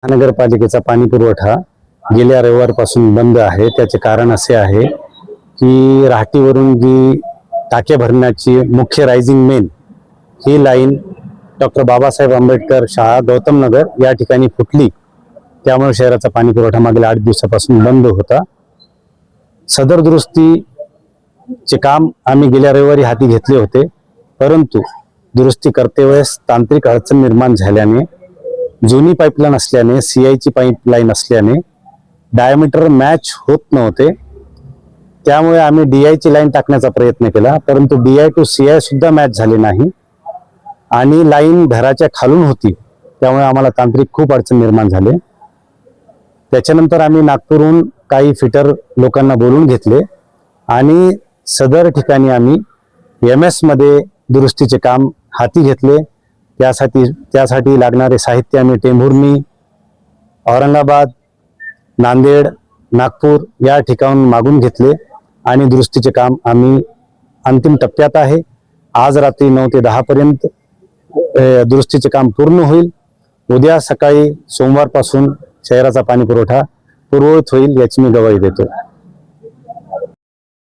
महानगरपालिकेचा पाणी पुरवठा गेल्या रविवारपासून बंद आहे। त्याचे कारण असे आहे की राहटीवरून जी टाक्या भरण्याची मुख्य रायझिंग मेन ही लाईन डॉक्टर बाबासाहेब आंबेडकर शाळा गौतम नगर या ठिकाणी फुटली। त्यामुळे शहराचा पाणी पुरवठा मागील 8 दिवसापासून बंद होता। सदर दुरुस्तीचे काम आम्ही गेल्या रविवारी हाती घेतले होते, परंतु दुरुस्ती करते वेळेस तांत्रिक अडचण निर्माण झाल्याने, जुनी पाईपलाईन असल्याने, सीआयची पाईपलाईन असल्याने डायमीटर मॅच होत नव्हते। त्यामुळे आम्ही डीआयची लाईन टाकण्याचा प्रयत्न केला, परंतु डीआय टू सीआय सुद्धा मॅच झाले नाही आणि लाईन घराच्या खालून होती। त्यामुळे आम्हाला तांत्रिक खूप अडचण निर्माण झाले। त्याच्यानंतर आम्ही नागपूरहून काही फिटर लोकांना बोलून घेतले आणि सदर ठिकाणी आम्ही एमएस मध्ये दुरुस्तीचे काम हाती घेतले। त्यासाठी लागणारे साहित्य आम्ही टेंभुर्णी, औरंगाबाद, नांदेड, नागपूर या ठिकाणाहून मागून घेतले आणि दुरुस्तीचे काम आम्ही अंतिम टप्प्यात आहे। आज रात्री 9 ते 10 पर्यंत दुरुस्तीचे काम पूर्ण होईल। उद्या सकाळी सोमवारपासून शहराचा पाणी पुरवठा पूर्ववत होईल याची मी ग्वाही देतो।